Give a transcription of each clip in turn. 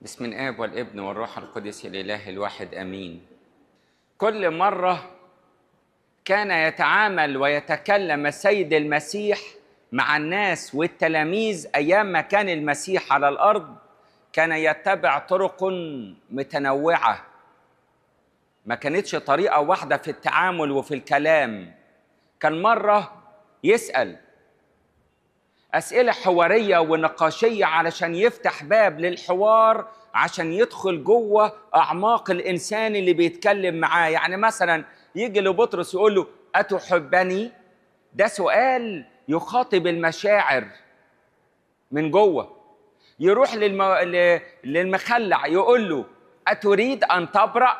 بسم الآب والابن والروح القدس الإله الواحد آمين. كل مرة كان يتعامل ويتكلم السيد المسيح مع الناس والتلاميذ أيام ما كان المسيح على الأرض، كان يتبع طرق متنوعة، ما كانتش طريقة واحدة في التعامل وفي الكلام. كان مرة يسأل أسئلة حوارية ونقاشية علشان يفتح باب للحوار، عشان يدخل جوه أعماق الإنسان اللي بيتكلم معاه. يعني مثلا يجي لبطرس يقول له أتحبني؟ ده سؤال يخاطب المشاعر من جوه. يروح للمخلع يقول له أتريد أن تبرأ؟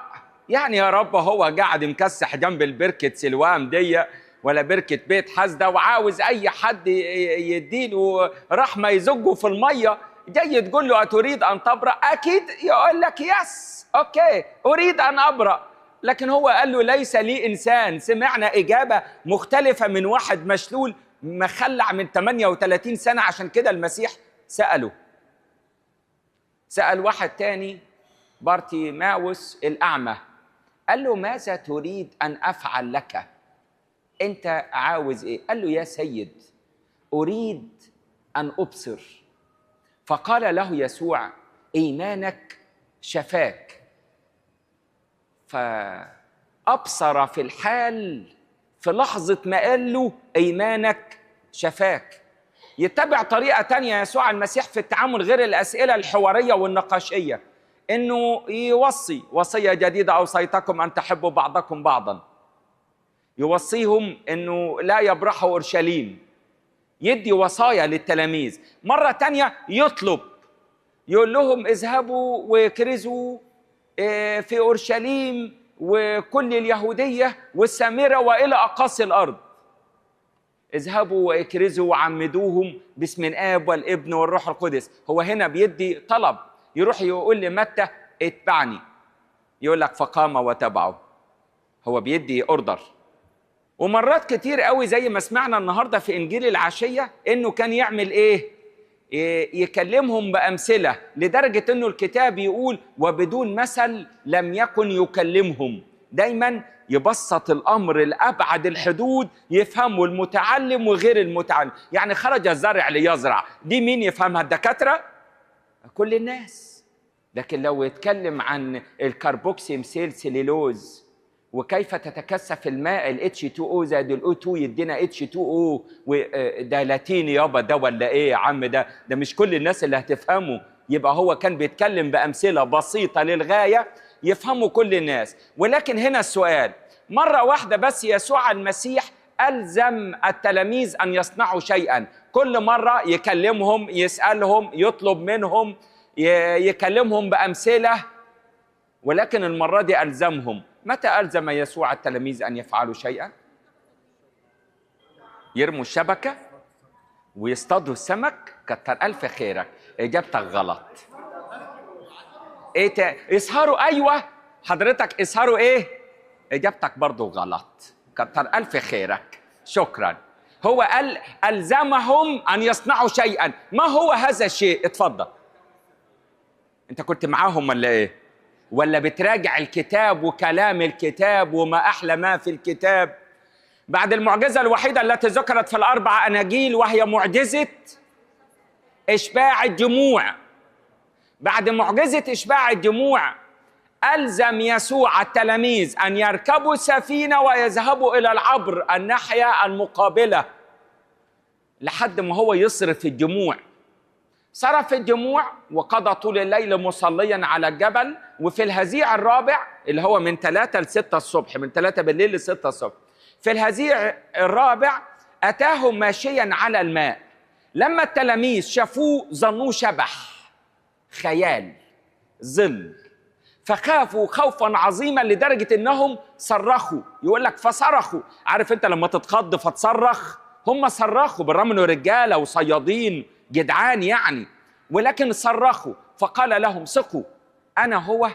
يعني يا رب هو قاعد مكسح جنب البركة سلوام دي ولا بركة بيت حسدة وعاوز أي حد يديله رحمة يزجه في المية، جاي تقول له أتريد أن تبرأ؟ أكيد يقول لك يس أوكي أريد أن أبرأ. لكن هو قال له ليس لي إنسان. سمعنا إجابة مختلفة من واحد مشلول مخلع من 38 سنة، عشان كده المسيح سأل واحد تاني بارتيماوس الأعمى، قال له ماذا تريد أن أفعل لك؟ أنت عاوز إيه؟ قال له يا سيد أريد أن أبصر. فقال له يسوع إيمانك شفاك. فأبصر في الحال، في لحظة ما قال له إيمانك شفاك. يتبع طريقة تانية يسوع المسيح في التعامل غير الأسئلة الحوارية والنقاشية، إنه يوصي وصية جديدة أوصيتكم أن تحبوا بعضكم بعضا. يوصيهم إنه لا يبرحوا أورشليم، يدي وصايا للتلاميذ. مرة تانية يطلب، يقول لهم اذهبوا وكرزوا في أورشليم وكل اليهودية والسامرة وإلى أقاصي الأرض. اذهبوا واكرزوا وعمدوهم باسم الآب والابن والروح القدس. هو هنا بيدي طلب، يروح يقول لمتى اتبعني، يقول لك فقام وتبعه. هو بيدي اوردر. ومرات كتير قوي زي ما سمعنا النهارده في انجيل العشيه انه كان يعمل ايه؟ يكلمهم بامثله، لدرجه انه الكتاب يقول وبدون مثل لم يكن يكلمهم. دايما يبسط الامر لابعد الحدود، يفهمه المتعلم وغير المتعلم. يعني خرج الزارع ليزرع، دي مين يفهمها؟ الدكاتره؟ كل الناس. لكن لو يتكلم عن الكربوكسي سيلولوز وكيف تتكثف الماء ال H2O زائد ال O2 يدينا H2O، وده لاتيني يابا ده ولا ايه يا عم؟ ده مش كل الناس اللي هتفهمه. يبقى هو كان بيتكلم بأمثلة بسيطة للغاية يفهموا كل الناس. ولكن هنا السؤال، مرة واحدة بس يسوع المسيح ألزم التلاميذ أن يصنعوا شيئا. كل مرة يكلمهم، يسألهم، يطلب منهم، يكلمهم بأمثلة، ولكن المرة دي ألزمهم. متى ألزم يسوع التلاميذ أن يفعلوا شيئا؟ يرموا الشبكة ويصطادوا السمك. كتر ألف خيرك، إجابتك غلط. إيه يسهروا؟ أيوة حضرتك اسهروا إيه؟ إجابتك برضو غلط. كتر ألف خيرك، شكرا. هو قال ألزمهم أن يصنعوا شيئا. ما هو هذا الشيء؟ اتفضل. أنت كنت معاهم ولا إيه؟ ولا بتراجع الكتاب وكلام الكتاب وما أحلى ما في الكتاب؟ بعد المعجزة الوحيدة التي ذكرت في الأربع أناجيل وهي معجزة إشباع الجموع، بعد معجزة إشباع الجموع ألزم يسوع التلاميذ أن يركبوا سفينة ويذهبوا إلى العبر الناحية المقابلة لحد ما هو يصرف الجموع. صرف الجموع وقضى طول الليل مصليا على الجبل. وفي الهزيع الرابع اللي هو من 3 ل 6 الصبح، من 3 بالليل ل 6 الصبح، في الهزيع الرابع أتاهم ماشيا على الماء. لما التلاميذ شافوه ظنوه شبح، خيال، ظل، فخافوا خوفا عظيما لدرجة انهم صرخوا. يقول لك فصرخوا. عارف انت لما تتخض فتصرخ؟ هم صرخوا بالرغم انه رجاله وصيادين جدعان يعني، ولكن صرخوا. فقال لهم ثقوا انا هو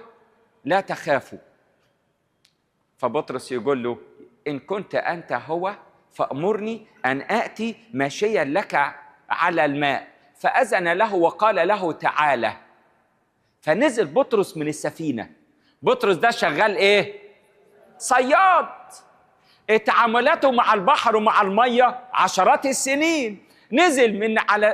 لا تخافوا. فبطرس يقول له ان كنت انت هو فامرني ان اتي ماشيا لك على الماء. فاذن له وقال له تعالى. فنزل بطرس من السفينة. بطرس ده شغال ايه؟ صياد. تعاملاته مع البحر ومع المية عشرات السنين. نزل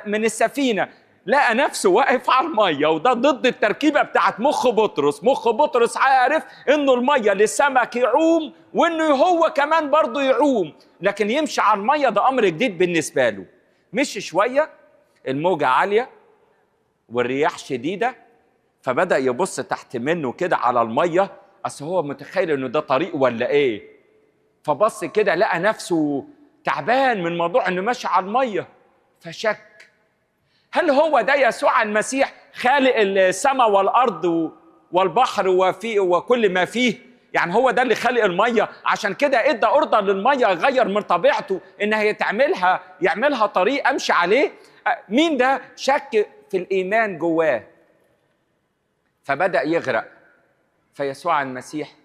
من السفينة، لقى نفسه واقف على المية، وده ضد التركيبة بتاعت مخ بطرس. مخ بطرس عارف انه المية للسمك يعوم، وانه هو كمان برضه يعوم، لكن يمشي على المية ده امر جديد بالنسبة له. مشي شوية، الموجة عالية والرياح شديدة، فبدأ يبص تحت منه كده على المية، اصل هو متخيل انه ده طريق ولا ايه. فبص كده لقى نفسه تعبان من موضوع انه ماشي على المية، فشك هل هو ده يسوع المسيح خالق السماء والارض والبحر وكل ما فيه؟ يعني هو ده اللي خالق الميه، عشان كده ادى اوردر للميه يغير من طبيعته انها يعملها طريق امشي عليه. مين ده؟ شك في الايمان جواه، فبدا يغرق. فيسوع المسيح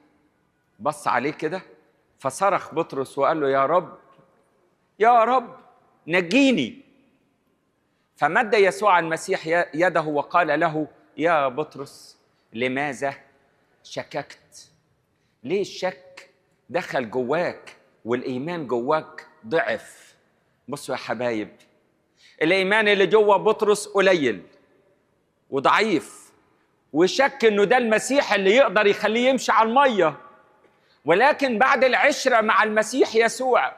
بص عليه كده، فصرخ بطرس وقال له: يا رب، يا رب نجيني. فمد يسوع المسيح يده وقال له: يا بطرس، لماذا شككت؟ ليه الشك دخل جواك والإيمان جواك ضعف؟ بصوا يا حبايب، الإيمان اللي جوا بطرس قليل وضعيف، وشك إنه ده المسيح اللي يقدر يخليه يمشي على المية. ولكن بعد العشرة مع المسيح يسوع،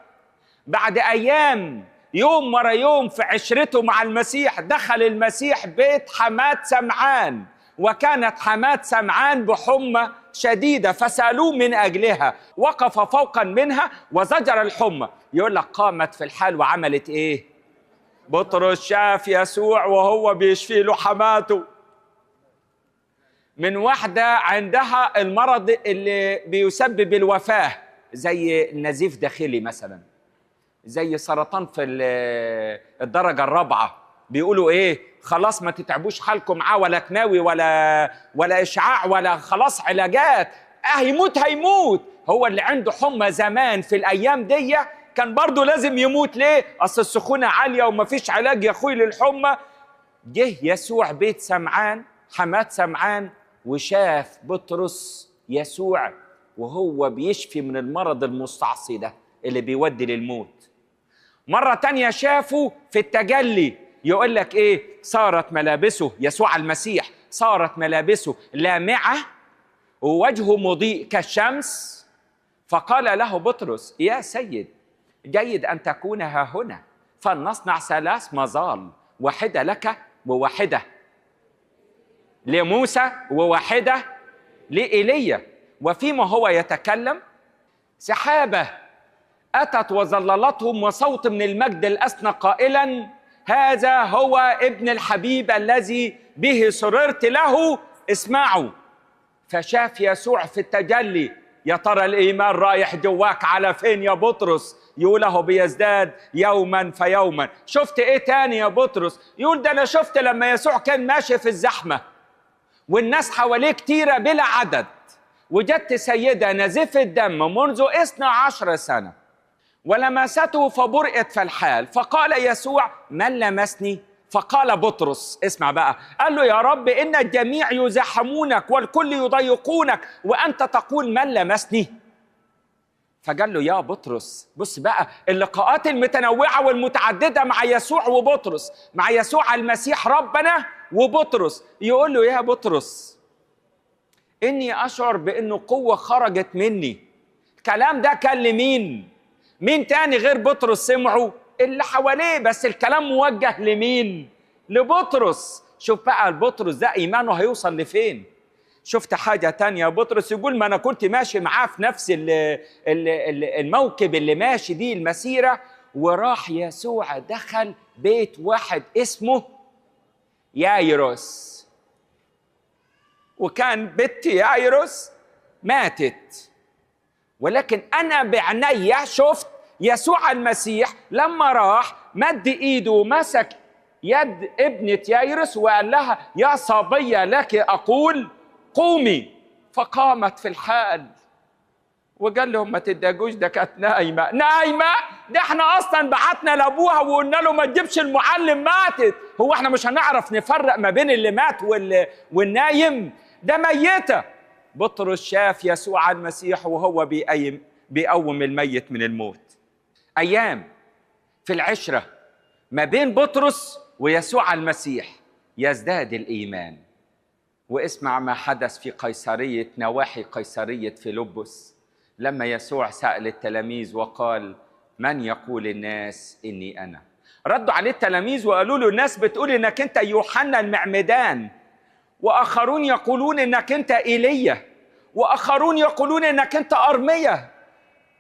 بعد أيام، يوم ورا يوم في عشرته مع المسيح، دخل المسيح بيت حماة سمعان، وكانت حماة سمعان بحمى شديدة، فسألوه من أجلها، وقف فوقا منها وزجر الحمى. يقول لك قامت في الحال وعملت إيه؟ بطرس شاف يسوع وهو بيشفي له حماته من واحدة عندها المرض اللي بيسبب الوفاة، زي النزيف داخلي مثلا، زي سرطان في الدرجة الرابعة. بيقولوا ايه؟ خلاص ما تتعبوش حالكم معاه، ولا كناوي ولا اشعاع ولا خلاص علاجات، هيموت هيموت. هو اللي عنده حمى زمان في الايام دي كان برضه لازم يموت. ليه؟ اصل السخونة عالية ومفيش علاج يا اخوي للحمى. جه يسوع بيت سمعان، حماة سمعان، وشاف بطرس يسوع وهو بيشفي من المرض المستعصي ده اللي بيودي للموت. مرة تانية شافه في التجلي، يقول لك ايه؟ صارت ملابسه، يسوع المسيح صارت ملابسه لامعة ووجهه مضيء كالشمس. فقال له بطرس: يا سيد، جيد أن تكون ها هنا، فلنصنع 3 مظال، واحدة لك وواحدة لموسى وواحدة لإيليا. وفيما هو يتكلم، سحابة أتت وظللتهم، وصوت من المجد الأسنى قائلا: هذا هو ابن الحبيب الذي به سررت له، اسمعوا. فشاف يسوع في التجلي. يا ترى الإيمان رايح جواك على فين يا بطرس؟ يقول له بيزداد يوما فيوما. شفت ايه تاني يا بطرس؟ يقول ده انا شفت لما يسوع كان ماشي في الزحمة والناس حواليه كتيرة بلا عدد، وجدت سيدة نزفت دم منذ 12 سنة ولمسته فبرئت في الحال. فقال يسوع: من لمسني؟ فقال بطرس، اسمع بقى، قال له: يا رب، إن الجميع يزاحمونك والكل يضايقونك، وأنت تقول من لمسني؟ فقال له: يا بطرس، بص بقى اللقاءات المتنوعة والمتعددة مع يسوع وبطرس، مع يسوع المسيح ربنا وبطرس. يقول له: يا بطرس، إني أشعر بأنه قوة خرجت مني. الكلام ده كان لمين؟ مين تاني غير بطرس سمعه؟ اللي حواليه، بس الكلام موجه لمين؟ لبطرس. شوف بقى البطرس ده إيمانه هيوصل لفين. شفت حاجة تانية، بطرس يقول: ما أنا كنت ماشي معاه في نفس الموكب اللي ماشي دي المسيرة، وراح يسوع دخل بيت واحد اسمه يايروس، وكان بنت يايروس ماتت. ولكن أنا بعيني شفت يسوع المسيح لما راح مد إيده ومسك يد ابنة يايروس وقال لها: يا صبية لك أقول قومي. فقامت في الحال وقال لهم ما تتضايقوش، ده كانت نايمه. ده احنا اصلا بعتنا لابوها وقلنا له ما تجيبش المعلم، ماتت. هو احنا مش هنعرف نفرق ما بين اللي مات والنايم؟ ده ميته. بطرس شاف يسوع المسيح وهو بيقوم الميت من الموت. ايام في العشره ما بين بطرس ويسوع المسيح يزداد الايمان. واسمع ما حدث في قيصريه، نواحي قيصريه فيلبس، لما يسوع سأل التلاميذ وقال: من يقول الناس إني أنا؟ ردوا عليه التلاميذ وقالوا له: الناس بتقول إنك أنت يوحنا المعمدان، وآخرون يقولون إنك أنت إيليا، وآخرون يقولون إنك أنت أرميا،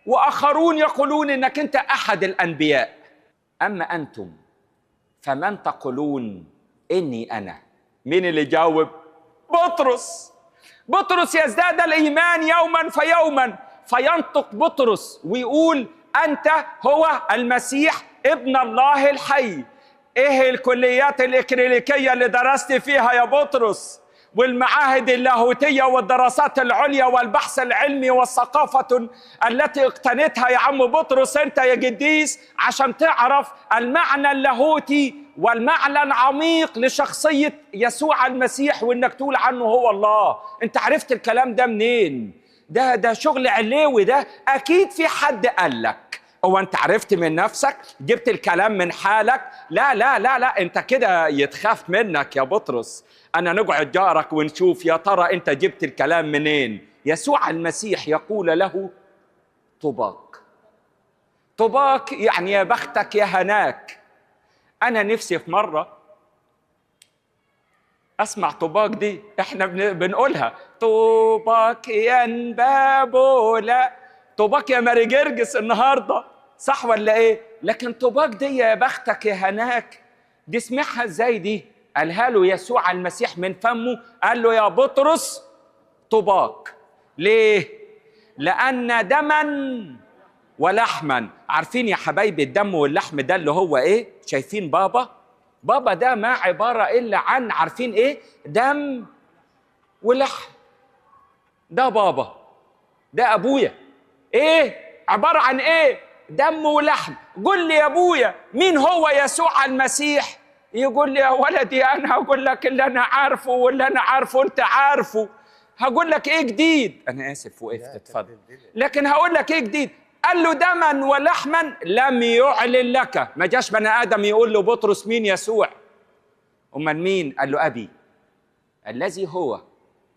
وآخرون يقولون إنك أنت أحد الأنبياء. أما أنتم فمن تقولون إني أنا؟ مين اللي جاوب؟ بطرس. بطرس يزداد الإيمان يوما فيوما، فينطق بطرس ويقول: أنت هو المسيح ابن الله الحي. إيه الكليات الإكليريكية اللي درست فيها يا بطرس؟ والمعاهد اللاهوتية والدراسات العليا والبحث العلمي والثقافة التي اقتنتها يا عم بطرس أنت يا قديس، عشان تعرف المعنى اللاهوتي والمعنى العميق لشخصية يسوع المسيح، وإنك تقول عنه هو الله. أنت عرفت الكلام ده منين؟ ده شغل علوي، ده أكيد في حد قال لك. هو أنت عرفت من نفسك؟ جبت الكلام من حالك؟ لا لا لا لا، أنت كده يتخاف منك يا بطرس. أنا نقعد جارك ونشوف يا ترى أنت جبت الكلام منين. يسوع المسيح يقول له: طوباك. طوباك يعني يا بختك يا هناك. أنا نفسي في مرة أسمع طوباك دي، إحنا بنقولها طوباك يا نبابولا، طوباك يا ماري جرجس النهارده، صح ولا إيه؟ لكن طوباك دي يا بختك يا هناك دي سمعها إزاي دي؟ قالها له يسوع المسيح من فمه، قال له: يا بطرس طوباك. ليه؟ لأن دما ولحما. عارفين يا حبايبي الدم واللحم ده اللي هو إيه؟ شايفين بابا؟ بابا ده ما عبارة إلا عن، عارفين إيه؟ دم ولحم. ده بابا، ده أبويا. إيه؟ عبارة عن إيه؟ دم ولحم. قل لي يا أبويا مين هو يسوع المسيح؟ يقول لي: يا ولدي أنا هقول لك اللي أنا عارفه، واللي أنا عارفه أنت عارفه. هقول لك إيه جديد؟ أنا آسف وقفت، اتفضل. لكن هقول لك إيه جديد؟ قال له: دما ولحما لم يعلن لك. ما جاش بني آدم يقول له بطرس مين يسوع. أمال مين؟ قال له: أبي الذي هو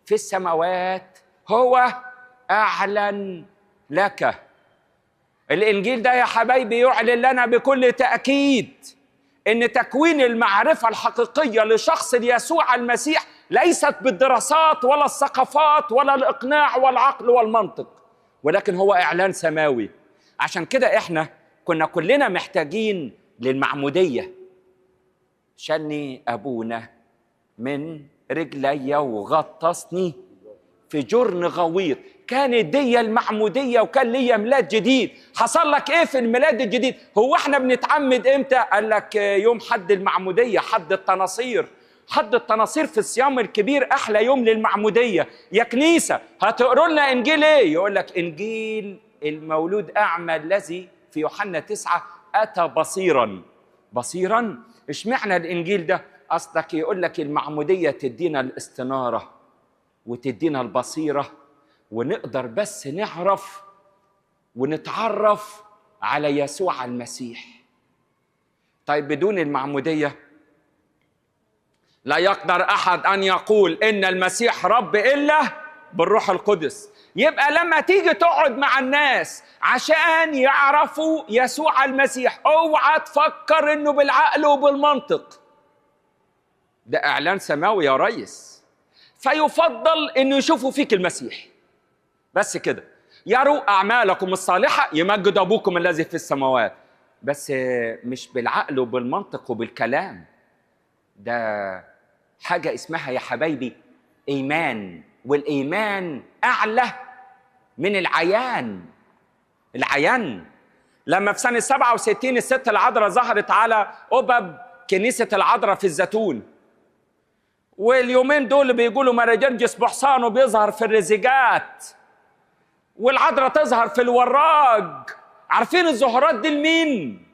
في السماوات هو أعلن لك. الإنجيل ده يا حبايبي يعلن لنا بكل تأكيد إن تكوين المعرفة الحقيقية لشخص يسوع المسيح ليست بالدراسات ولا الثقافات ولا الإقناع والعقل والمنطق، ولكن هو إعلان سماوي. عشان كده إحنا كنا كلنا محتاجين للمعمودية. شني أبونا من رجلي وغطسني في جرن غويط. كانت دي المعمودية وكان ليا ميلاد جديد. حصل لك ايه في الميلاد الجديد؟ هو احنا بنتعمد امتى؟ قال لك يوم حد المعمودية، حد التناصير. حد التناصير في الصيام الكبير احلى يوم للمعمودية. يا كنيسة هتقروا لنا انجيل ايه؟ يقول لك انجيل المولود اعمى الذي في يوحنا 9 اتى بصيرا. بصيرا؟ اشمعنى الانجيل ده؟ اصلك يقول لك المعمودية تدينا الاستنارة وتدينا البصيرة، ونقدر بس نعرف ونتعرف على يسوع المسيح. طيب بدون المعمودية لا يقدر أحد أن يقول إن المسيح رب إلا بالروح القدس. يبقى لما تيجي تقعد مع الناس عشان يعرفوا يسوع المسيح، اوعى تفكر إنه بالعقل وبالمنطق. ده إعلان سماوي يا ريس. فيفضل إنه يشوفوا فيك المسيح بس كده. يروا أعمالكم الصالحة يمجد أبوكم الذي في السماوات. بس مش بالعقل وبالمنطق وبالكلام. ده حاجة اسمها يا حبايبي إيمان، والإيمان أعلى من العيان. العيان لما في سنة 67 الست العذراء ظهرت على قبب كنيسة العذراء في الزيتون، واليومين دول بيقولوا ماري جرجس بحصانه بيظهر في الرزيجات. والعذراء تظهر في الوراج. عارفين الظهورات دي لمين؟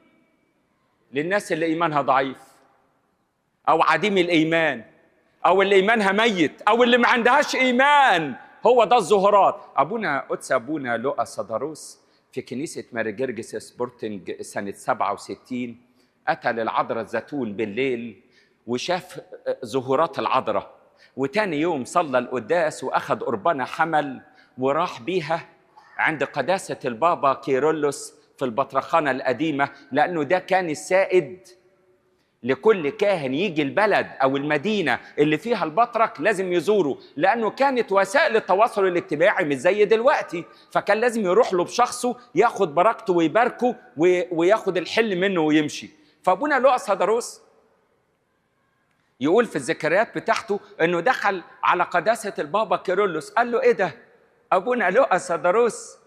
للناس اللي ايمانها ضعيف او عديم الايمان او اللي ايمانها ميت او اللي ما عندهاش ايمان. هو ده الظهورات. قدس ابونا لؤى صدروس في كنيسه ماري جرجس سبورتنج سنه 67 اتى للعذراء الزيتون بالليل وشاف ظهورات العذراء، وتاني يوم صلى القداس واخذ قربانه حمل وراح بيها عند قداسه البابا كيرلس في البطرخانه القديمه، لانه ده كان السائد لكل كاهن يجي البلد او المدينه اللي فيها البطرك لازم يزوره، لانه كانت وسائل التواصل الاجتماعي مش زي دلوقتي، فكان لازم يروح له بشخصه ياخد بركته ويباركه وياخد الحل منه ويمشي. فابونا لؤى صدروس يقول في الذكريات بتاعته انه دخل على قداسه البابا كيرلس، قال له ايه ده ابونا لؤى صدروس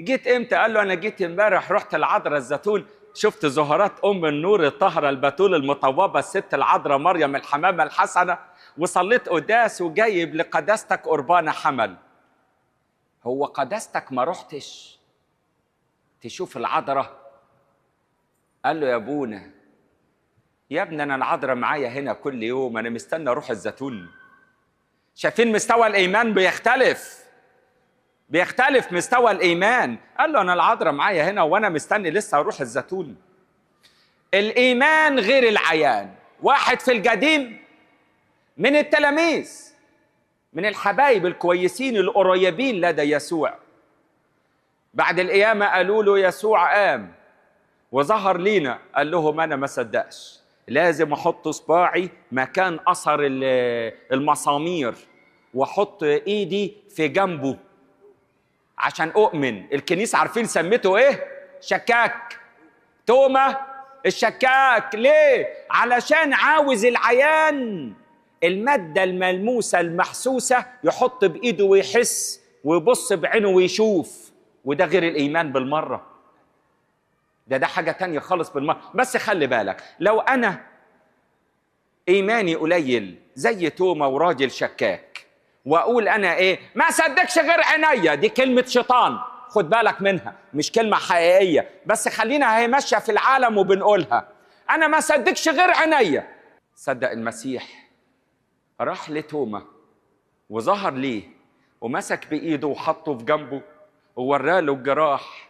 جيت امتى؟ قال له انا جيت امبارح، رحت العذراء الزيتون، شفت ظهورات ام النور الطاهره البتول المطوبه الست العذراء مريم الحمامه الحسنه، وصليت قداس وجايب لقداستك قربانه حمل. هو قداستك ما رحتش تشوف العذراء؟ قال له يا ابونا يا ابني انا العذراء معايا هنا كل يوم، انا مستني اروح الزيتون. شايفين مستوى الايمان بيختلف مستوى الايمان. قال له انا العذراء معايا هنا وانا مستني لسه اروح الزيتون. الايمان غير العيان. واحد في القديم من التلاميذ من الحبايب الكويسين القريبين لدى يسوع، بعد القيامه قالوا له يسوع قام وظهر لينا، قال لهم انا ما صدقش، لازم احط صباعي مكان اثر المسامير واحط ايدي في جنبه عشان اؤمن. الكنيسه عارفين سميته ايه؟ شكاك. توما الشكاك. ليه؟ علشان عاوز العيان الماده الملموسه المحسوسه يحط بايده ويحس ويبص بعينه ويشوف، وده غير الايمان بالمره. ده حاجه تانية خالص بالمره. بس خلي بالك لو انا ايماني قليل زي توما وراجل شكاك واقول انا ايه ما صدقش غير عينيا، دي كلمه شيطان، خد بالك منها، مش كلمه حقيقيه، بس خلينا هي ماشيه في العالم وبنقولها. انا ما صدقش غير عينيا. صدق المسيح راح لتوما وظهر ليه ومسك بايده وحطه في جنبه ووراله الجراح،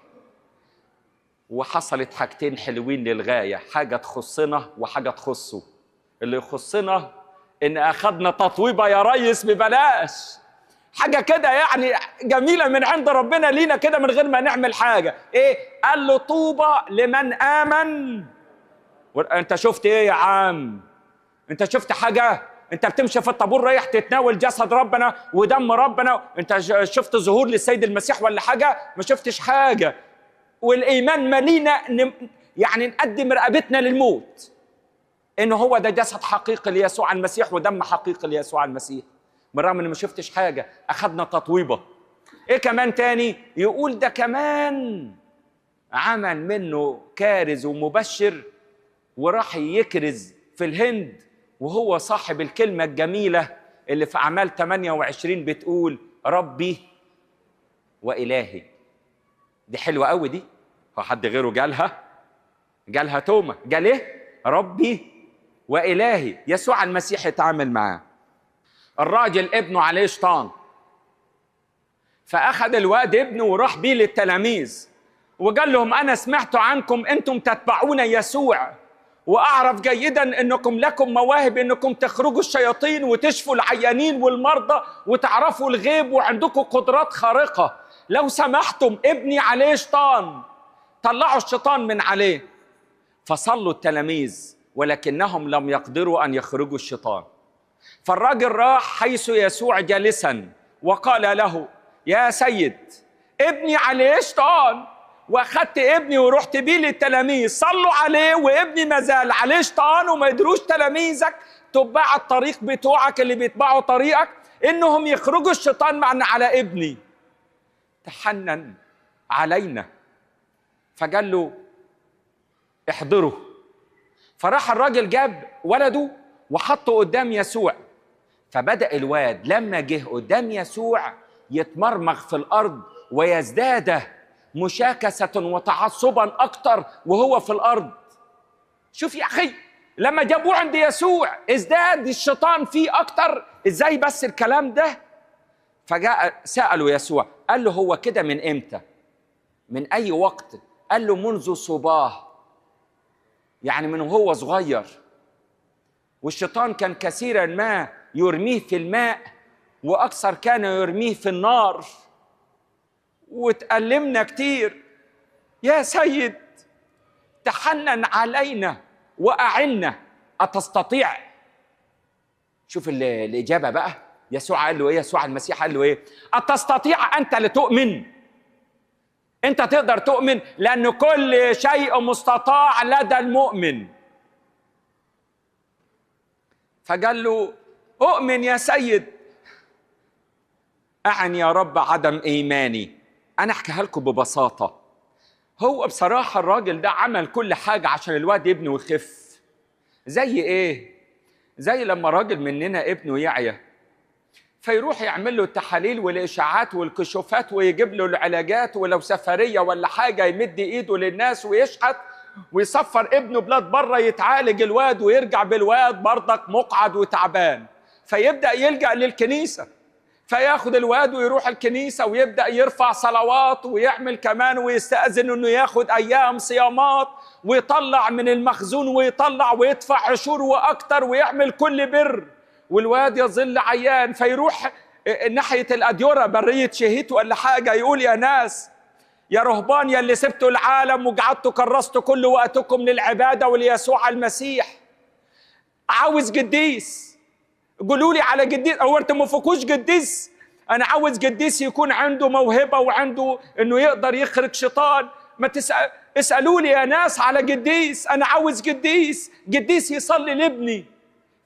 وحصلت حاجتين حلوين للغايه، حاجه تخصنا وحاجه تخصه. اللي يخصنا ان اخذنا تطويبه يا ريس ببلاش، حاجه كده يعني جميله من عند ربنا لينا كده من غير ما نعمل حاجه. ايه؟ قال له طوبى لمن امن. انت شفت ايه يا عم؟ انت شفت حاجه؟ انت بتمشي في الطابور رايح تتناول جسد ربنا ودم ربنا، انت شفت ظهور للسيد المسيح ولا حاجه؟ ما شفتش حاجه. والايمان مالينا يعني نقدم رقبتنا للموت انه هو ده جسد حقيقي ليسوع المسيح ودم حقيقي ليسوع المسيح، بالرغم اني ما شفتش حاجه. اخذنا تطويبه. ايه كمان تاني؟ يقول ده كمان عمل منه كارز ومبشر وراح يكرز في الهند، وهو صاحب الكلمه الجميله اللي في اعمال 28 بتقول ربي والهي. دي حلوه قوي دي. هو حد غيره جالها توما، قال ايه؟ ربي وإلهي. يسوع المسيح يتعامل معاه. الراجل ابنه عليه شيطان، فأخذ الواد ابنه وراح بيه للتلاميذ وقال لهم أنا سمعت عنكم أنتم تتبعون يسوع، وأعرف جيدا أنكم لكم مواهب أنكم تخرجوا الشياطين وتشفوا العيانين والمرضى وتعرفوا الغيب وعندكم قدرات خارقة. لو سمحتم ابني عليه شيطان، طلعوا الشيطان من عليه. فصلوا التلاميذ ولكنهم لم يقدروا أن يخرجوا الشيطان. فالراجل راح حيث يسوع جالسا وقال له يا سيد ابني عليه شيطان. واخدت ابني ورحت بيه للتلاميذ، صلوا عليه وابني ما زال عليه شيطان وما يدروش تلاميذك تبع الطريق بتوعك اللي بيتبعوا طريقك انهم يخرجوا الشيطان معنا على ابني. تحنن علينا فقال له احضروا. فراح الراجل جاب ولده وحطه قدام يسوع، فبدأ الواد لما جه قدام يسوع يتمرمغ في الأرض ويزداد مشاكسة وتعصبا أكتر وهو في الأرض. شوف يا أخي، لما جابوه عند يسوع ازداد الشيطان فيه أكتر. إزاي بس الكلام ده؟ فجاء سأله يسوع، قال له هو كده من إمتى؟ من أي وقت؟ قال له منذ صباه، يعني من هو صغير. والشيطان كان كثيرا ما يرميه في الماء، وأكثر كان يرميه في النار. وتألمنا كتير. يا سيد تحنن علينا وأعنا، أتستطيع؟ شوف الإجابة بقى. يسوع قال له إيه؟ يسوع المسيح قال له إيه؟ أتستطيع أنت لتؤمن؟ أنت تقدر تؤمن؟ لأن كل شيء مستطاع لدى المؤمن. فقال له أؤمن يا سيد. أعني يا رب عدم إيماني. أنا أحكيها لكم ببساطة. هو بصراحة الراجل ده عمل كل حاجة عشان الواد ابنه يخف. زي إيه؟ زي لما راجل مننا ابنه يعيا، فيروح يعمل له التحاليل والإشاعات والكشوفات ويجيب له العلاجات، ولو سفرية ولا حاجة يمد إيده للناس ويشحت ويسفر ابنه بلاد بره يتعالج الواد، ويرجع بالواد برضك مقعد وتعبان. فيبدأ يلجأ للكنيسة، فياخد الواد ويروح الكنيسة ويبدأ يرفع صلوات ويعمل كمان ويستأذن انه ياخد ايام صيامات ويطلع من المخزون ويطلع ويدفع عشور واكتر ويعمل كل بر، والواد يظل عيان. فيروح ناحية الأديرة برية شهيت ولا حاجة، يقول يا ناس يا رهبان يا اللي سبتوا العالم وقعدتوا كرستوا كل وقتكم للعبادة وليسوع المسيح، عاوز قديس. قولوا لي على قديس. او انتم ما فيكوش قديس؟ انا عاوز قديس يكون عنده موهبه وعنده انه يقدر يخرج شيطان. ما اسالوا لي يا ناس على قديس. انا عاوز قديس، قديس يصلي لابني.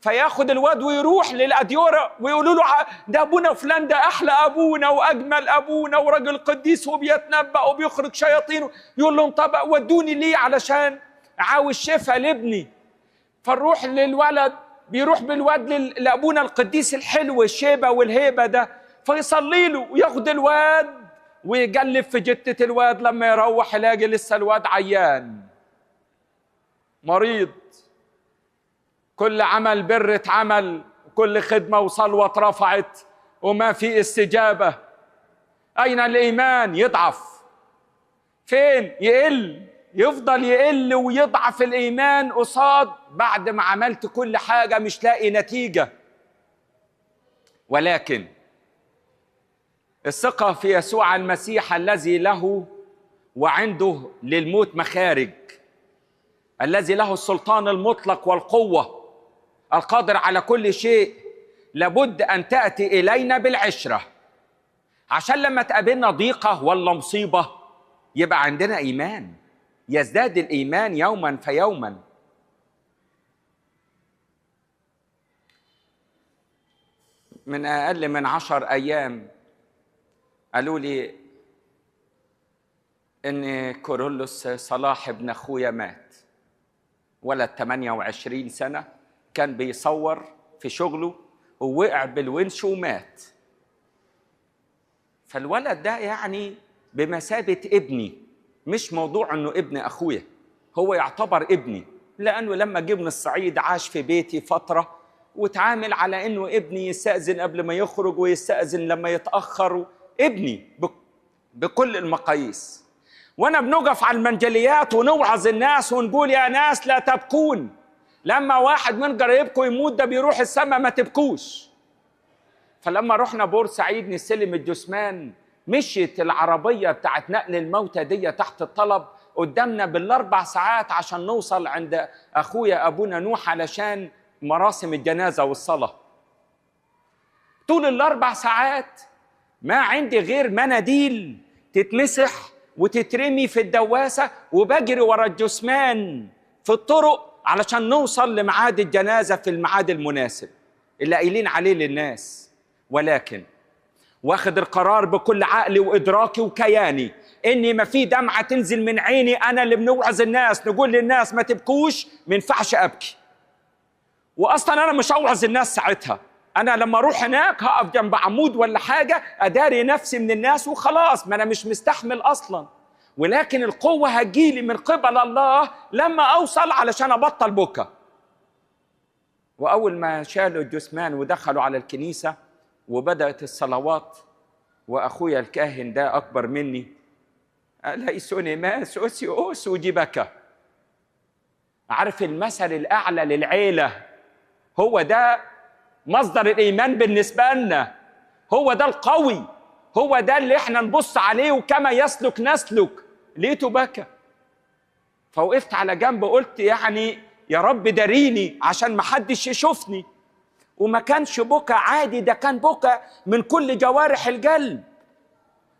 فياخد الواد ويروح للأديرة ويقولوا له ده ابونا فلان، ده احلى ابونا واجمل ابونا وراجل قديس وبيتنبأ وبيخرج شياطين. يقول لهم طب ودوني ليه؟ علشان عاوز شفاء لابني. فنروح للولد، بيروح بالواد لابونا القديس الحلو الشيبه والهيبه ده، فيصلي له وياخد الواد ويقلب في جتة الواد. لما يروح يلاقي لسه الواد عيان مريض. كل عمل بر اتعمل، كل خدمه وصلوه اترفعت وما في استجابه. اين الايمان؟ يضعف. فين؟ يقل، يفضل يقل ويضعف الإيمان قصاد بعد ما عملت كل حاجة مش لاقي نتيجة. ولكن الثقة في يسوع المسيح الذي له وعنده للموت مخارج، الذي له السلطان المطلق والقوة القادر على كل شيء، لابد أن تأتي إلينا بالعشرة، عشان لما تقابلنا ضيقة ولا مصيبة يبقى عندنا إيمان، يزداد الإيمان يوما فيوما. من أقل من 10 أيام قالوا لي إن كورولوس صلاح ابن أخويا مات، ولد 28 سنة، كان بيصور في شغله ووقع بالونش ومات. فالولد ده يعني بمثابة ابني، مش موضوع انه ابن اخويا، هو يعتبر ابني، لانه لما جه من الصعيد عاش في بيتي فتره وتعامل على انه ابني، يستأذن قبل ما يخرج ويستأذن لما يتأخر. ابني بكل المقاييس. وانا بنقف على المنجليات ونوعظ الناس ونقول يا ناس لا تبكون، لما واحد من قرايبكم يموت ده بيروح السماء ما تبكوش. فلما رحنا بورسعيد نستلم الجثمان، مشيت العربية بتاعت نقل الموتى دي تحت الطلب قدامنا بال4 ساعات عشان نوصل عند أخويا أبونا نوح علشان مراسم الجنازة والصلاة. طول ال4 ساعات ما عندي غير مناديل تتمسح وتترمي في الدواسة، وبجري ورا الجثمان في الطرق علشان نوصل لميعاد الجنازة في الميعاد المناسب اللي قايلين عليه للناس. ولكن واخد القرار بكل عقلي وإدراكي وكياني إني ما في دمعة تنزل من عيني. أنا اللي بنوعظ الناس نقول للناس ما تبكوش، ما ينفعش أبكي. وأصلا أنا مش أوعظ الناس ساعتها، انا لما اروح هناك هقف جنب عمود ولا حاجه اداري نفسي من الناس وخلاص، ما انا مش مستحمل اصلا. ولكن القوه هتجيلي من قبل الله لما اوصل علشان ابطل بكى. واول ما شالوا الجثمان ودخلوا على الكنيسه وبدات الصلوات، واخويا الكاهن ده اكبر مني ليسوني ماس اوسيوس ودي بكى. عارف المثل الاعلى للعيله، هو ده مصدر الايمان بالنسبه لنا، هو ده القوي، هو ده اللي احنا نبص عليه وكما يسلك نسلك. لقيته بكى، فوقفت على جنب قلت يعني يا رب داريني عشان ما حدش يشوفني. وما كانش بكى عادي، ده كان بكى من كل جوارح القلب.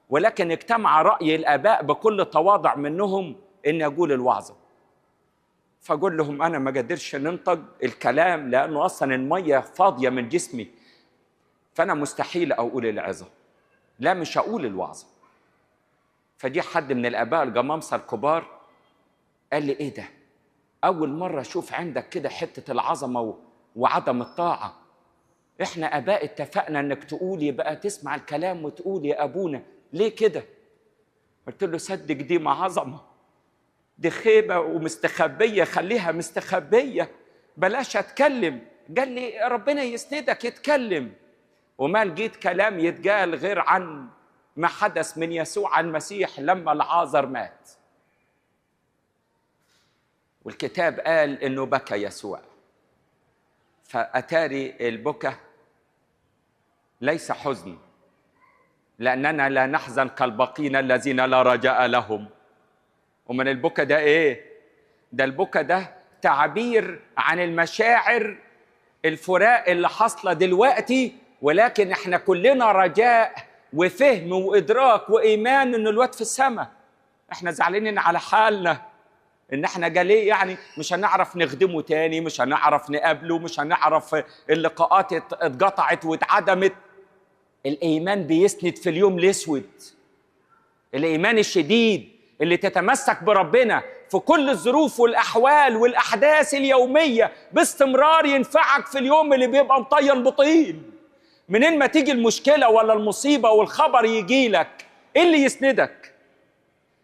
ولكن اجتمع رأي الآباء بكل تواضع منهم إن أقول الوعظة. فأقول لهم أنا ما قدرش ننطق الكلام لأنه أصلا المية فاضية من جسمي، فأنا مستحيل أقول العظة، لا مش هقول الوعظة. فجي حد من الآباء الجمامسة الكبار قال لي إيه ده؟ أول مرة أشوف عندك كده حتة العظمة وعدم الطاعة. إحنا آباء اتفقنا إنك تقول، يبقى تسمع الكلام وتقول يا أبونا، ليه كده؟ قلت له صدق دي عظمة، دي خيبة ومستخبية، خليها مستخبية، بلاش أتكلم. قال لي ربنا يسندك يتكلم. وما لقيت كلام يتقال غير عن ما حدث من يسوع المسيح لما العازر مات. والكتاب قال إنه بكى يسوع. فأتاري البكى ليس حزن، لأننا لا نحزن كالباقين الذين لا رجاء لهم. ومن البكى ده إيه؟ ده البكى ده تعبير عن المشاعر الفراق اللي حاصلة دلوقتي، ولكن احنا كلنا رجاء وفهم وإدراك وإيمان إن الواد في السماء. احنا زعلانين على حالنا إن احنا جاليه يعني مش هنعرف نخدمه تاني، مش هنعرف نقابله، مش هنعرف، اللقاءات اتقطعت واتعدمت. الإيمان بيسند في اليوم الأسود، الإيمان الشديد اللي تتمسك بربنا في كل الظروف والأحوال والأحداث اليومية باستمرار، ينفعك في اليوم اللي بيبقى مطين بطين. منين ما تيجي المشكلة ولا المصيبة والخبر يجي لك، إيه اللي يسندك؟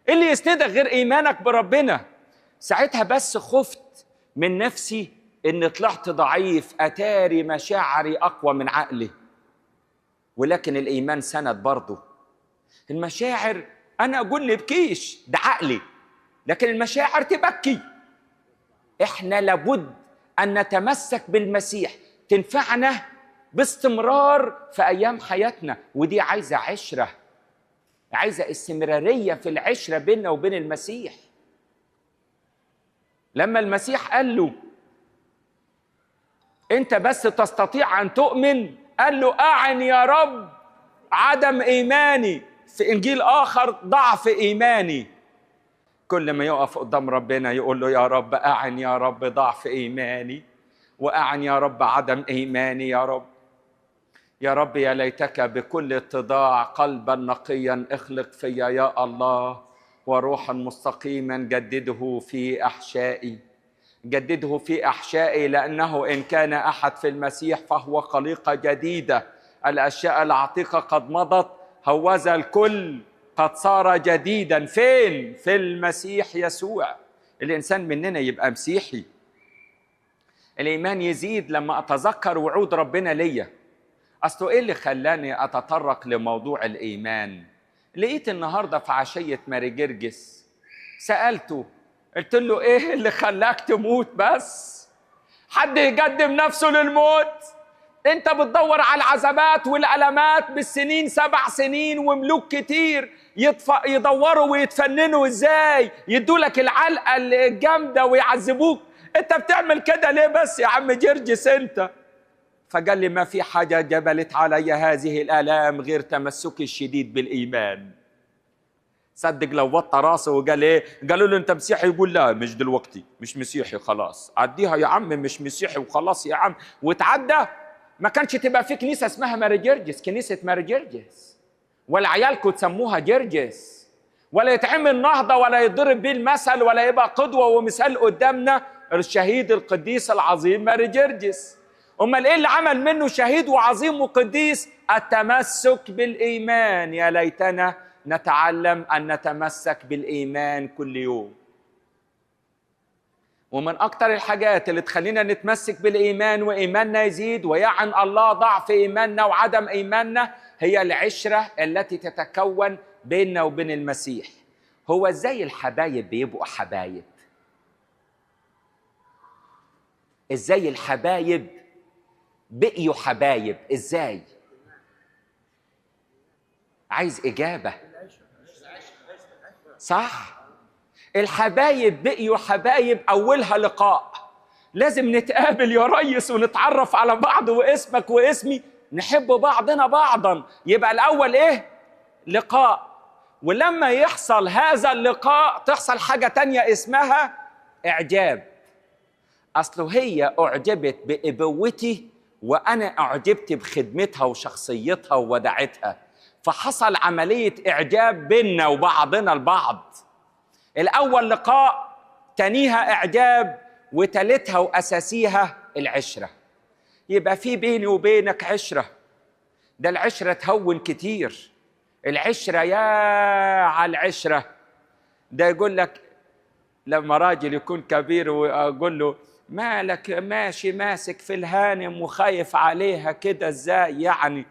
إيه اللي يسندك غير إيمانك بربنا؟ ساعتها بس خفت من نفسي إن طلعت ضعيف، أتاري مشاعري أقوى من عقلي. ولكن الإيمان سند برضه. المشاعر أنا أقول نبكيش، ده عقلي، لكن المشاعر تبكي. إحنا لابد أن نتمسك بالمسيح، تنفعنا باستمرار في أيام حياتنا. ودي عايزة عشرة، عايزة استمرارية في العشرة بيننا وبين المسيح. لما المسيح قال له أنت بس تستطيع أن تؤمن، قال له أعن يا رب عدم إيماني، في إنجيل آخر ضعف إيماني. كل ما يقف قدام ربنا يقول له يا رب أعن يا رب ضعف إيماني، وأعن يا رب عدم إيماني. يا رب يا رب يا ليتك بكل اتضاع قلبا نقيا اخلق فيا يا الله، وروحا مستقيما جدده في أحشائي، جدده في أحشائي. لأنه إن كان أحد في المسيح فهو خليقة جديدة، الأشياء العتيقة قد مضت، هوذا الكل قد صار جديدا. فين؟ في المسيح يسوع. الإنسان مننا يبقى مسيحي. الإيمان يزيد لما أتذكر وعود ربنا ليا. أصله إيه اللي خلاني أتطرق لموضوع الإيمان؟ لقيت النهاردة في عشية ماري جرجس، سألته قلت له إيه اللي خلاك تموت بس؟ حد يقدم نفسه للموت؟ أنت بتدور على العذابات والألمات بالسنين، 7 سنين وملوك كتير يدوروا ويتفننوا إزاي يدولك العلقة الجامدة ويعذبوك. أنت بتعمل كده ليه بس يا عم جرجس أنت؟ فقال لي ما في حاجة جبلت علي هذه الآلام غير تمسكي الشديد بالإيمان. صدق لو وطى راسه وقال ايه؟ قالوا له انت مسيحي، يقول لا مش دلوقتي، مش مسيحي خلاص، عديها يا عم، مش مسيحي وخلاص يا عم، وتعدى. ما كانش تبقى في كنيسة اسمها ماري جرجس، كنيسة ماري جرجس، ولا عيالكم تسموها جرجس، ولا يتعمل نهضة ولا يضرب بيه المثل ولا يبقى قدوة ومثال قدامنا الشهيد القديس العظيم ماري جرجس. امال ايه اللي عمل منه شهيد وعظيم وقديس؟ التمسك بالايمان. يا ليتنا نتعلم ان نتمسك بالايمان كل يوم. ومن اكتر الحاجات اللي تخلينا نتمسك بالايمان وايماننا يزيد ويعن الله ضعف ايماننا وعدم ايماننا هي العشره التي تتكون بيننا وبين المسيح. هو ازاي الحبايب بيبقوا حبايب؟ ازاي الحبايب بقيوا حبايب؟ ازاي؟ عايز اجابه. صح، الحبايب بقيوا حبايب اولها لقاء. لازم نتقابل يا ريس ونتعرف على بعض، واسمك واسمي، نحب بعضنا بعضا. يبقى الاول ايه؟ لقاء. ولما يحصل هذا اللقاء تحصل حاجه تانية اسمها اعجاب. اصله هي اعجبت بابوتي وانا اعجبت بخدمتها وشخصيتها ووداعتها، فحصل عمليه اعجاب بيننا وبعضنا البعض. الاول لقاء، تانيها اعجاب، وتالتها واساسيها العشره. يبقى في بيني وبينك عشره. ده العشره تهون كتير. العشره يا على العشره. ده يقول لك لما راجل يكون كبير واقول له مالك ماشي ماسك في الهانم وخايف عليها كده ازاي يعني؟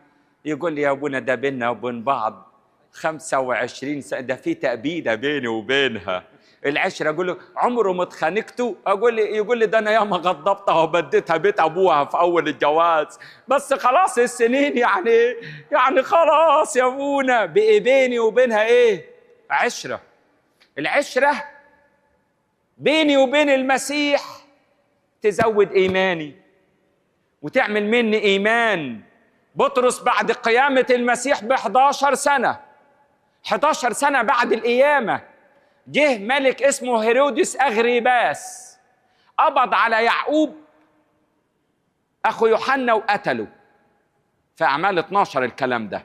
يقول لي يا ابونا ده بيننا وبين بعض 25 سنه، ده في تأبيده بيني وبينها. العشره اقول له عمره ما اتخانقتوا؟ يقول لي ده انا ياما غضبتها وبديتها بيت ابوها في اول الجواز، بس خلاص السنين يعني خلاص يا ابونا. بقي بيني وبينها ايه؟ عشره. العشره بيني وبين المسيح تزود ايماني وتعمل مني ايمان. بطرس بعد قيامه المسيح ب11 سنه، 11 سنه بعد القيامه، جه ملك اسمه هيرودس اغريباس قبض على يعقوب اخو يوحنا وقتله. في اعمال 12 الكلام ده.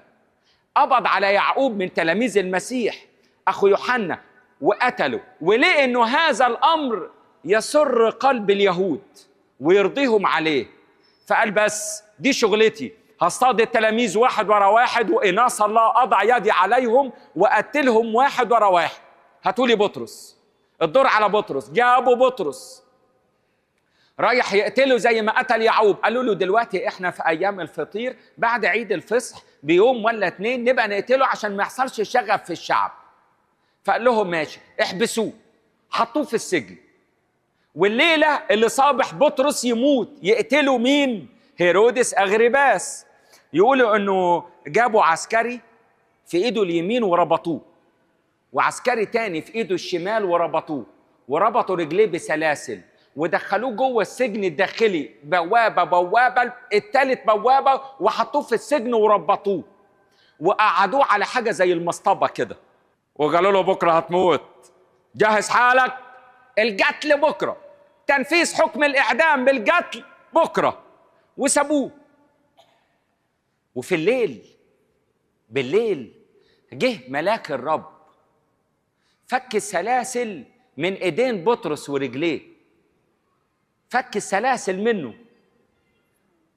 قبض على يعقوب من تلاميذ المسيح اخو يوحنا وقتله، وليه؟ انه هذا الامر يسر قلب اليهود ويرضيهم عليه، فقال بس دي شغلتي، هصطاد التلاميذ واحد ورا واحد، وإناس الله أضع يدي عليهم وأقتلهم واحد ورا واحد. هاتولي بطرس. الدور على بطرس. جابوا بطرس رايح يقتله زي ما قتل يعقوب. قالوا له دلوقتي احنا في ايام الفطير، بعد عيد الفصح بيوم ولا 2 نبقى نقتله عشان ما يحصلش شغب في الشعب. فقال لهم ماشي، احبسوه. حطوه في السجن. والليله اللي صابح بطرس يموت يقتلوا مين؟ هيرودس اغريباس. يقولوا انه جابوا عسكري في ايده اليمين وربطوه، وعسكري تاني في ايده الشمال وربطوه، وربطوا رجليه بسلاسل ودخلوه جوه السجن الداخلي، بوابه التالت بوابه، وحطوه في السجن وربطوه وقعدوه على حاجه زي المصطبه كده، وقالوا له بكره هتموت، جهز حالك، القتل بكره، تنفيذ حكم الاعدام بالقتل بكره. وسابوه. وفي بالليل جه ملاك الرب فك السلاسل من ايدين بطرس ورجليه، فك السلاسل منه،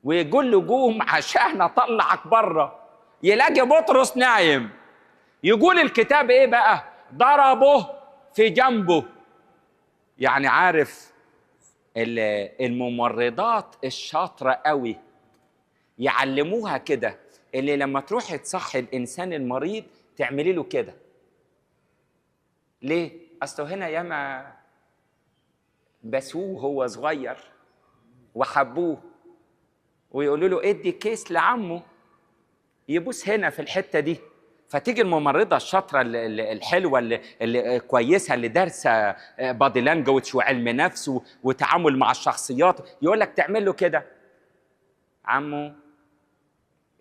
ويقول له قوم عشان اطلعك بره. يلاقي بطرس نايم. يقول الكتاب ايه بقى؟ ضربه في جنبه. يعني عارف الممرضات الشاطره قوي يعلموها كده، اللي لما تروحي تصحي الانسان المريض تعملي له كده. ليه؟ اصله هنا ياما بسوه هو صغير وحبوه، ويقولوا له ادي كيس لعمه يبوس هنا في الحته دي. فتيجي الممرضه الشاطره الحلوه اللي كويسه، اللي دارسه بادي لانجوج وعلم نفس وتعامل مع الشخصيات، يقول لك تعمل له كده، عمو،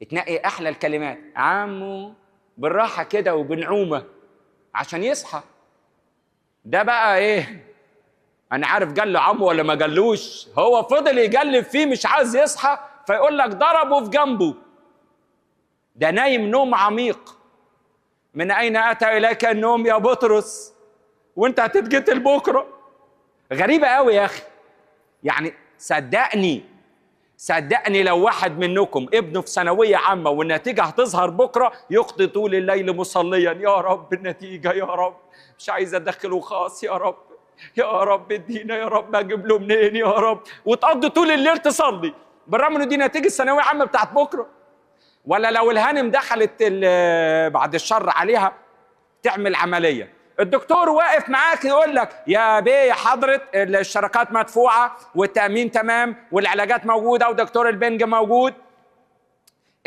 تنقي احلى الكلمات، عمو، بالراحه كده وبنعومه عشان يصحى. ده بقى ايه؟ انا عارف قال له عمو ولا ما قالوش، هو فضل يقلب فيه مش عايز يصحى، فيقول لك ضربه في جنبه. ده نايم نوم عميق. من اين اتى اليك النوم يا بطرس وانت هتتقتل بكره؟ غريبه قوي يا اخي. يعني صدقني لو واحد منكم ابنه في ثانوية عامة والنتيجة هتظهر بكرة يقضي طول الليل مصليا، يا رب النتيجة، يا رب مش عايز أدخله خاص، يا رب يا رب ادينا، يا رب أجيب له منين يا رب، وتقضي طول الليل تصلي بالرغم إنه دي نتيجة الثانوية عامة بتاعت بكرة. ولا لو الهانم دخلت بعد الشر عليها تعمل عملية، الدكتور واقف معاك يقول لك يا بيه يا حضرة الشراكات مدفوعة والتأمين تمام والعلاجات موجودة ودكتور البنج موجود،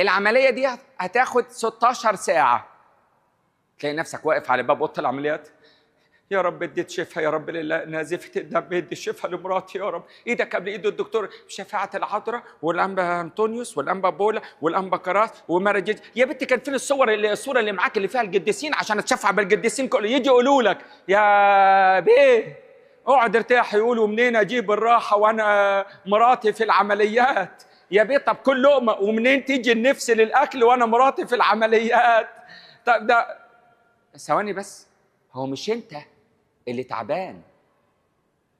العملية دي هتاخد 16 ساعة. تلاقي نفسك واقف على باب أوضة العمليات، يا رب اديت شفاء، يا رب لله نازفة الدم ادي الشفاء لمراتي، يا رب ايدك قبل ايد الدكتور بشفاعة العذراء والانبا انطونيوس والانبا بولا والانبا كراس ومارجيج. يا بنتي كان فين الصورة اللي معاك اللي فيها القديسين عشان تشفع بالقديسين كله؟ يجي يقولوا لك يا بيه اقعد ارتاح، يقولوا منين اجيب الراحة وانا مراتي في العمليات؟ يا بيه طب كل لقمة، ومنين تيجي النفس للاكل وانا مراتي في العمليات؟ طب ده ثواني بس، هو مش انت اللي تعبان،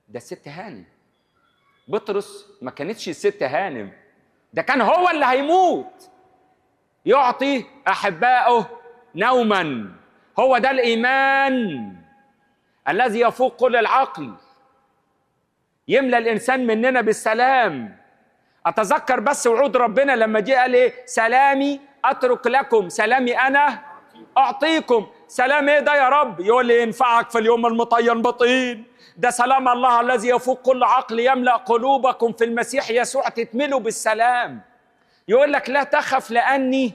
ده الست هانم. بطرس ما كانتش الست هانم، ده كان هو اللي هيموت. يعطي أحبائه نوما، هو ده الإيمان الذي يفوق كل العقل، يملى الإنسان مننا بالسلام. أتذكر بس وعود ربنا لما جه قال إيه؟ سلامي أترك لكم، سلامي أنا أعطيكم. سلام إيه ده يا رب؟ يقول لي ينفعك في اليوم المطين بطين، ده سلام الله الذي يفوق كل عقل يملأ قلوبكم في المسيح يسوع، تتملوا بالسلام. يقول لك لا تخف لأني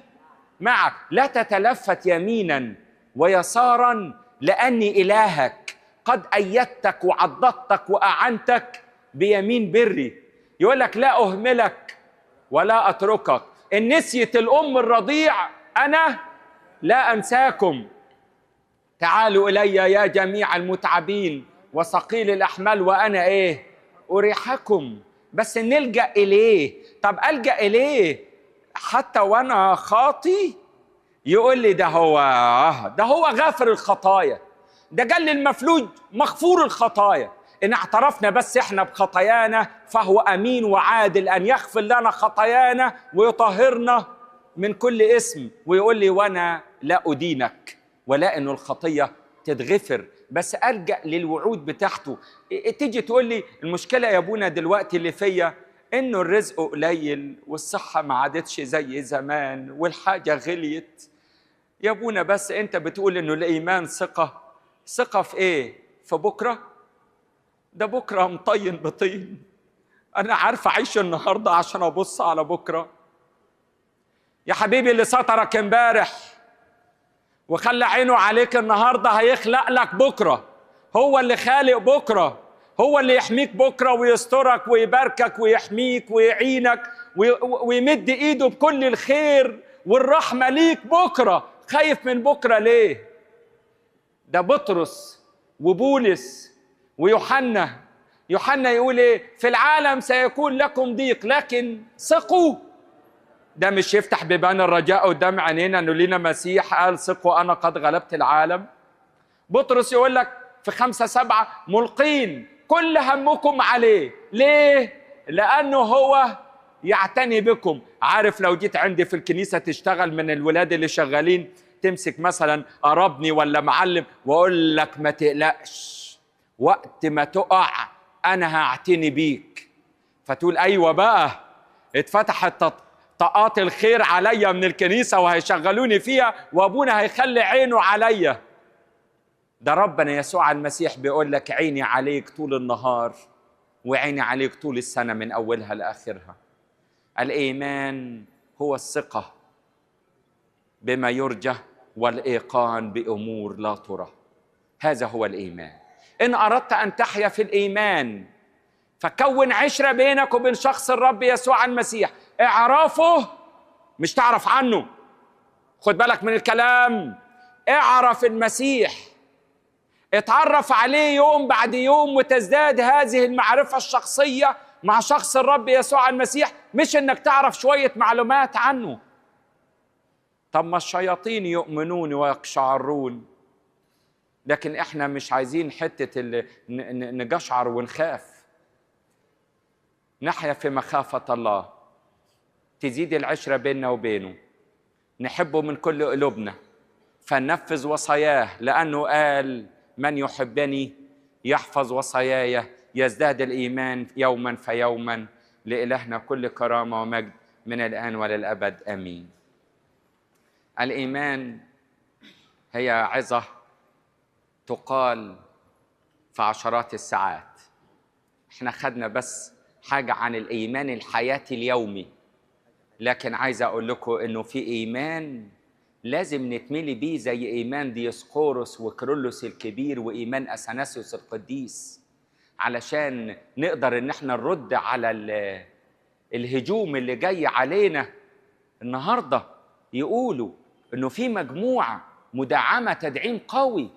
معك، لا تتلفت يمينا ويسارا لأني إلهك، قد أيدتك وعضدتك وأعنتك بيمين بري. يقول لك لا أهملك ولا أتركك، إن نسيت الأم الرضيع أنا لا أنساكم. تعالوا إلي يا جميع المتعبين وثقيل الأحمال وأنا إيه؟ أريحكم. بس نلجأ إليه. طب ألجأ إليه حتى وأنا خاطي؟ يقول لي ده هو غافر الخطايا، ده قال للمفلوج مغفور الخطايا، إن اعترفنا بس إحنا بخطايانا فهو أمين وعادل أن يغفر لنا خطايانا ويطهرنا من كل اسم. ويقول لي وأنا لا أدينك ولا إنه الخطية تتغفر، بس ألجأ للوعود بتاعته. تيجي تقول لي المشكلة يا أبونا دلوقتي اللي فيا إنه الرزق قليل والصحة ما عادتش زي زمان والحاجة غليت. يا أبونا بس أنت بتقول إنه الإيمان ثقة في إيه؟ في بكرة؟ ده بكرة مطين بطين، أنا عارف أعيش النهاردة عشان أبص على بكرة. يا حبيبي اللي سترك امبارح وخلى عينه عليك النهاردة هيخلق لك بكرة، هو اللي خالق بكرة، هو اللي يحميك بكرة ويسترك ويباركك ويحميك ويعينك ويمد ايده بكل الخير والرحمة ليك بكرة. خايف من بكرة ليه؟ ده بطرس وبولس ويوحنا. يوحنا يقول ايه؟ في العالم سيكون لكم ضيق لكن ثقوا. ده مش يفتح بيبان الرجاء قدام عينينا انه لينا مسيح قال ثقوا انا قد غلبت العالم. بطرس يقول لك في 5:7 ملقين كل همكم عليه. ليه؟ لانه هو يعتني بكم. عارف لو جيت عندي في الكنيسة تشتغل من الولاد اللي شغالين، تمسك مثلا قربني ولا معلم واقول لك ما تقلقش وقت ما تقع انا هعتني بيك، فتقول ايوه بقى اتفتحت طاقات الخير عليا من الكنيسة وهيشغلوني فيها وابونا هيخلي عينه عليا. ده ربنا يسوع المسيح بيقول لك عيني عليك طول النهار وعيني عليك طول السنة من أولها لآخرها. الإيمان هو الثقة بما يرجى والإيقان بأمور لا ترى. هذا هو الإيمان. إن أردت أن تحيا في الإيمان فكون عشرة بينك وبين شخص الرب يسوع المسيح. اعرفه مش تعرف عنه، خد بالك من الكلام. اعرف المسيح، اتعرف عليه يوم بعد يوم وتزداد هذه المعرفة الشخصية مع شخص الرب يسوع المسيح، مش انك تعرف شوية معلومات عنه. طب ما الشياطين يؤمنون ويقشعرون، لكن احنا مش عايزين حتة نقشعر ونخاف. نحيا في مخافة الله. تزيد العشرة بيننا وبينه، نحبه من كل قلوبنا، فننفذ وصاياه، لأنه قال من يحبني يحفظ وصاياي يزداد الإيمان يوما فيوما. لإلهنا كل كرامة ومجد من الآن وللأبد آمين. الإيمان هي عظة تقال في عشرات الساعات. احنا خدنا بس حاجة عن الإيمان الحياتي اليومي، لكن عايز أقول لكم إنه في إيمان لازم نتملي بيه زي إيمان ديسقورس وكيرلس الكبير وإيمان أثناسيوس القديس، علشان نقدر إن احنا نرد على الهجوم اللي جاي علينا النهارده. يقولوا إنه في مجموعة مدعمة تدعيم قوي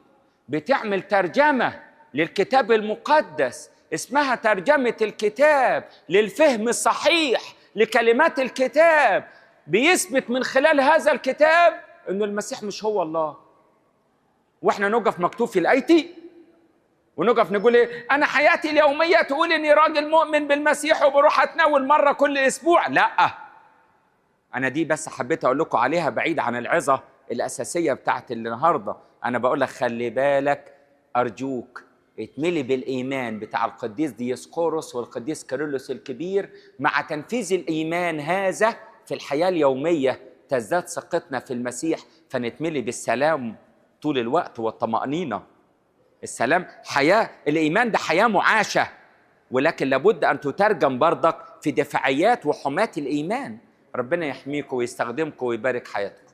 بتعمل ترجمة للكتاب المقدس، اسمها ترجمة الكتاب للفهم الصحيح لكلمات الكتاب، بيثبت من خلال هذا الكتاب إنه المسيح مش هو الله. وإحنا نقف مكتوب في الآيتي ونقف نقول إيه؟ أنا حياتي اليومية تقول إني راجل مؤمن بالمسيح وبروح أتناول مرة كل أسبوع. لأ، أنا دي بس حبيت أقول لكم عليها بعيد عن العظة الأساسية بتاعت النهاردة. أنا بقول لك خلي بالك أرجوك اتملي بالإيمان بتاع القديس ديسقورس والقديس كيرلس الكبير، مع تنفيذ الإيمان هذا في الحياة اليومية تزداد ثقتنا في المسيح، فنتملي بالسلام طول الوقت والطمأنينة. السلام حياة، الإيمان ده حياة معاشة، ولكن لابد أن تترجم برضك في دفاعيات وحماة الإيمان. ربنا يحميكم ويستخدمكم ويبارك حياتكم.